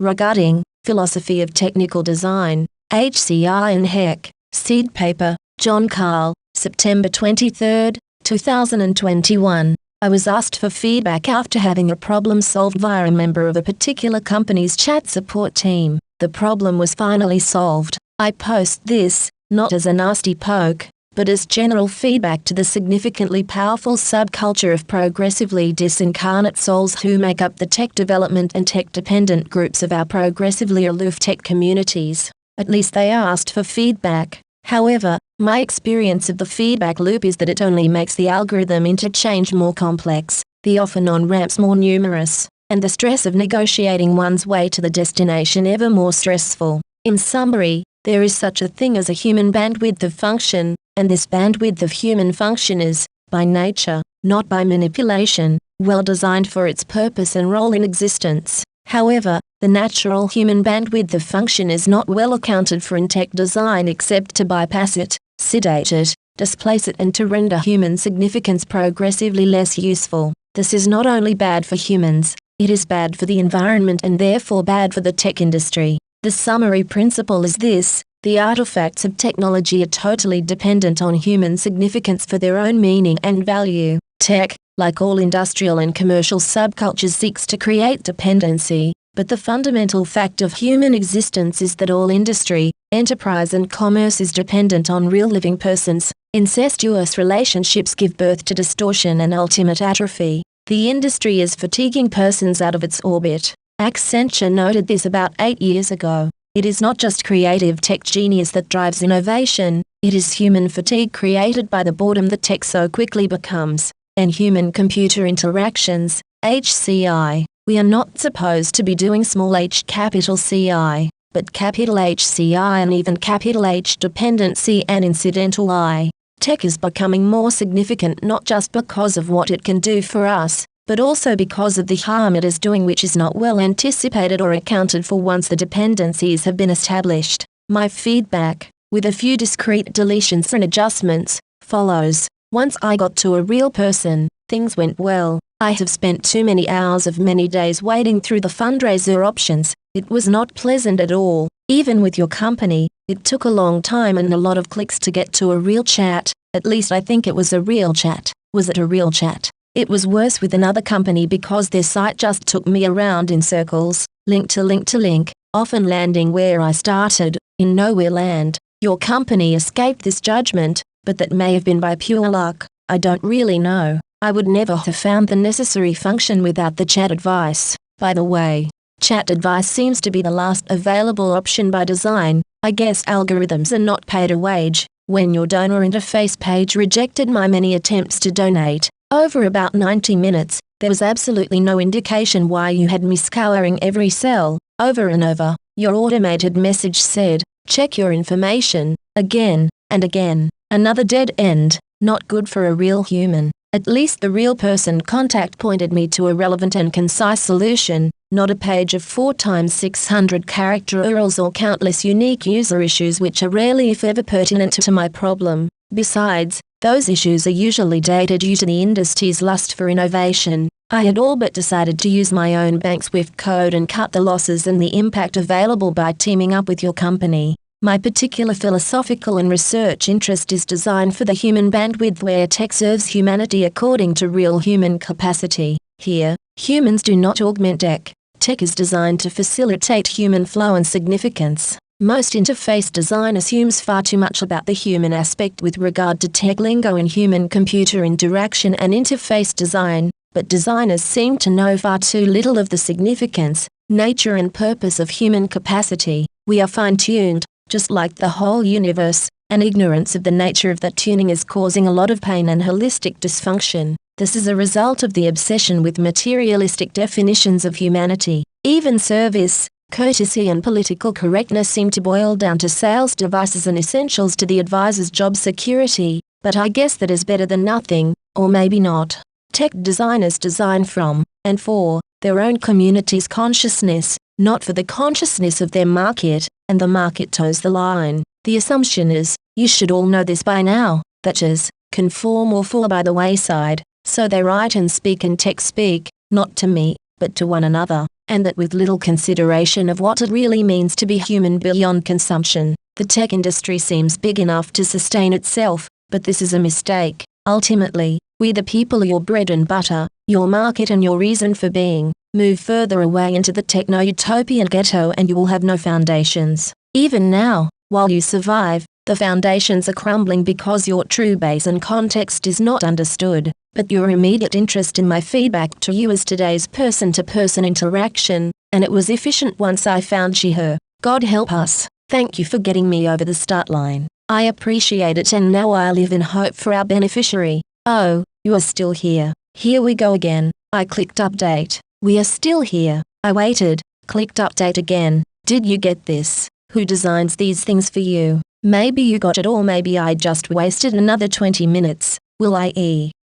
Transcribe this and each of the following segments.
Regarding Philosophy of Technical Design, HCI and Heck, Seed Paper, John Cahill, September 23, 2021. I was asked for feedback after having a problem solved via a member of a particular company's chat support team. The problem was finally solved. I post this, not as a nasty poke, but as general feedback to the significantly powerful subculture of progressively dis-incarnate souls who make up the tech development and tech-dependent groups of our progressively aloof tech communities. At least they asked for feedback. However, my experience of the feedback loop is that it only makes the algorithm interchange more complex, the often on-ramps more numerous, and the stress of negotiating one's way to the destination ever more stressful. In summary, there is such a thing as a human bandwidth of function, and this bandwidth of human function is, by nature, not by manipulation, well designed for its purpose and role in existence. However, the natural human bandwidth of function is not well accounted for in tech design except to bypass it, sedate it, displace it and to render human significance progressively less useful. This is not only bad for humans, it is bad for the environment and therefore bad for the tech industry. The summary principle is this: the artifacts of technology are totally dependent on human significance for their own meaning and value. Tech, like all industrial and commercial subcultures, seeks to create dependency, but the fundamental fact of human existence is that all industry, enterprise and commerce is dependent on real living persons. Incestuous relationships give birth to distortion and ultimate atrophy. The industry is fatiguing persons out of its orbit. Accenture noted this about 8 years ago. It is not just creative tech genius that drives innovation, it is human fatigue created by the boredom that tech so quickly becomes. And human-computer interactions, HCI. We are not supposed to be doing small h capital CI, but capital HCI and even capital H dependency and incidental I. Tech is becoming more significant not just because of what it can do for us, but also because of the harm it is doing, which is not well anticipated or accounted for once the dependencies have been established. My feedback, with a few discrete deletions and adjustments, follows. Once I got to a real person, things went well. I have spent too many hours of many days wading through the fundraiser options. It was not pleasant at all. Even with your company, it took a long time and a lot of clicks to get to a real chat. At least I think it was a real chat. Was it a real chat? It was worse with another company because their site just took me around in circles, link to link to link, often landing where I started, in nowhere land. Your company escaped this judgment, but that may have been by pure luck. I don't really know. I would never have found the necessary function without the chat advice. By the way, chat advice seems to be the last available option by design. I guess algorithms are not paid a wage. When your donor interface page rejected my many attempts to donate, over about 90 minutes, there was absolutely no indication why you had me scouring every cell, over and over. Your automated message said, check your information, again, and again. Another dead end, not good for a real human. At least the real person contact pointed me to a relevant and concise solution, not a page of 4 times 600 character URLs or countless unique user issues which are rarely if ever pertinent to my problem. Besides, those issues are usually dated due to the industry's lust for innovation. I had all but decided to use my own bank Swift code and cut the losses and the impact available by teaming up with your company. My particular philosophical and research interest is designed for the human bandwidth where tech serves humanity according to real human capacity. Here, humans do not augment tech. Tech is designed to facilitate human flow and significance. Most interface design assumes far too much about the human aspect with regard to tech lingo in human-computer interaction and interface design, but designers seem to know far too little of the significance, nature and purpose of human capacity. We are fine-tuned, just like the whole universe, and ignorance of the nature of that tuning is causing a lot of pain and holistic dysfunction. This is a result of the obsession with materialistic definitions of humanity. Even service, courtesy and political correctness seem to boil down to sales devices and essentials to the advisor's job security, but I guess that is better than nothing, or maybe not. Tech designers design from, and for, their own community's consciousness, not for the consciousness of their market, and the market toes the line. The assumption is, you should all know this by now, that is, conform or fall by the wayside, so they write and speak in tech speak, not to me, but to one another. and that with little consideration of what it really means to be human beyond consumption. The tech industry seems big enough to sustain itself, but this is a mistake. Ultimately, we the people are your bread and butter, your market and your reason for being. Move further away into the techno-utopian ghetto and you will have no foundations. Even now, while you survive, the foundations are crumbling because your true base and context is not understood. But your immediate interest in my feedback to you is today's person-to-person interaction, and it was efficient once I found she/her. God help us. Thank you for getting me over the start line. I appreciate it, and now I live in hope for our beneficiary. Oh, you are still here. Here we go again. I clicked update. We are still here. I waited, clicked update again. Did you get this? Who designs these things for you? Maybe you got it, or maybe I just wasted another 20 minutes. Will I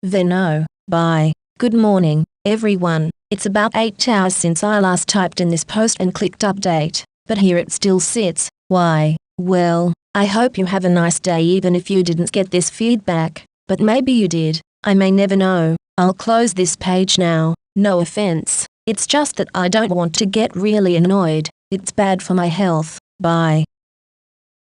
then know? Bye. Good morning, everyone. It's about 8 hours since I last typed in this post and clicked update, but here it still sits. Why? Well, I hope you have a nice day even if you didn't get this feedback, but maybe you did. I may never know. I'll close this page now. No offense. It's just that I don't want to get really annoyed. It's bad for my health. Bye.